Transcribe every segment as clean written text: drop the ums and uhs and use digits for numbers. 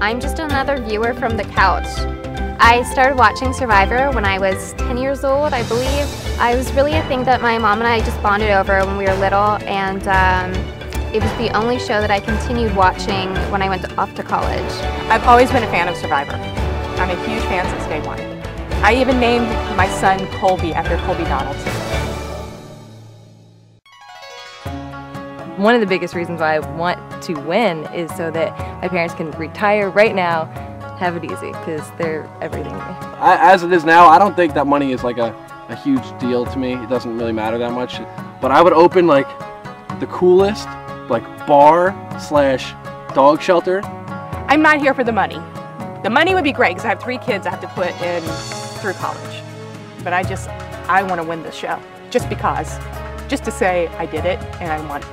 I'm just another viewer from the couch. I started watching Survivor when I was 10 years old, I believe. It was really a thing that my mom and I just bonded over when we were little, and it was the only show that I continued watching when I went off to college. I've always been a fan of Survivor. I'm a huge fan since day one. I even named my son Colby after Colby Donaldson. One of the biggest reasons why I want to win is so that my parents can retire right now, have it easy, because they're everything to me. As it is now, I don't think that money is like a huge deal to me. It doesn't really matter that much. But I would open like the coolest like bar / dog shelter. I'm not here for the money. The money would be great because I have 3 kids I have to put in through college. But I want to win this show. Just because. Just to say I did it and I won.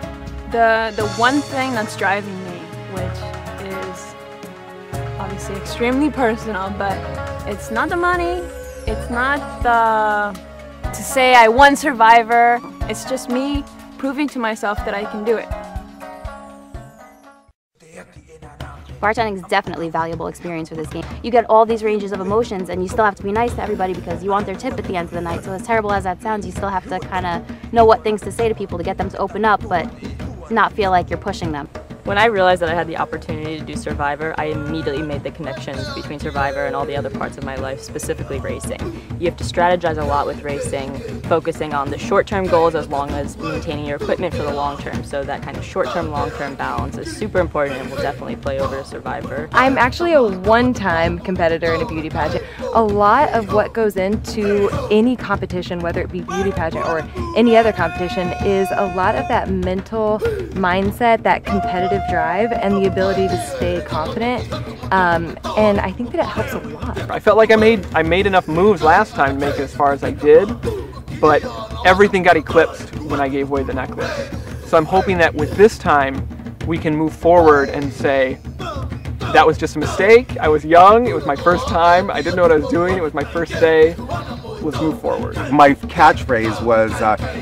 The one thing that's driving me, which is obviously extremely personal, but it's not the money, it's not to say I won Survivor, it's just me proving to myself that I can do it. Bartending is definitely a valuable experience for this game. You get all these ranges of emotions and you still have to be nice to everybody because you want their tip at the end of the night. So as terrible as that sounds, you still have to kind of know what things to say to people to get them to open up, but not feel like you're pushing them. When I realized that I had the opportunity to do Survivor, I immediately made the connections between Survivor and all the other parts of my life, specifically racing. You have to strategize a lot with racing, focusing on the short-term goals as long as maintaining your equipment for the long term. So that kind of short-term, long-term balance is super important and will definitely play over to Survivor. I'm actually a one-time competitor in a beauty pageant. A lot of what goes into any competition, whether it be beauty pageant or any other competition, is a lot of that mental mindset, that competitive drive, and the ability to stay confident, and I think that it helps a lot. I felt like I made enough moves last time to make it as far as I did, but everything got eclipsed when I gave away the necklace. So I'm hoping that with this time we can move forward and say that was just a mistake, I was young, it was my first time, I didn't know what I was doing, it was my first day, let's move forward. My catchphrase was,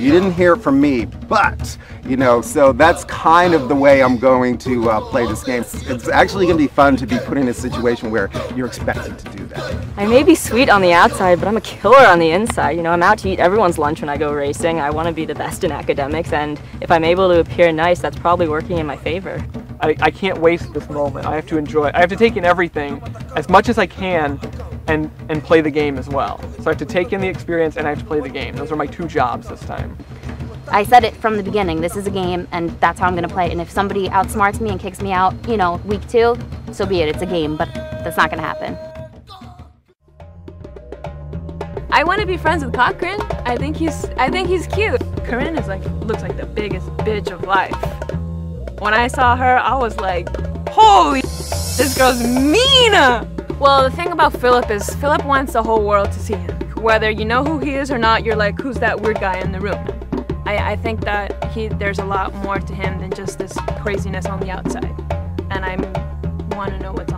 you didn't hear it from me, but, you know, so that's kind of the way I'm going to play this game. It's actually going to be fun to be put in a situation where you're expected to do that. I may be sweet on the outside, but I'm a killer on the inside. You know, I'm out to eat everyone's lunch when I go racing. I want to be the best in academics, and if I'm able to appear nice, that's probably working in my favor. I can't waste this moment. I have to enjoy it. I have to take in everything as much as I can and play the game as well. So I have to take in the experience and I have to play the game. Those are my 2 jobs this time. I said it from the beginning, this is a game and that's how I'm going to play it. And if somebody outsmarts me and kicks me out, you know, week 2, so be it, it's a game, but that's not going to happen. I want to be friends with Cochran. I think he's cute. Corinne is looks like the biggest bitch of life. When I saw her, I was like, holy, this girl's mean! Well, the thing about Philip is Philip wants the whole world to see him. Whether you know who he is or not, you're like, who's that weird guy in the room? I think that there's a lot more to him than just this craziness on the outside. And I want to know what's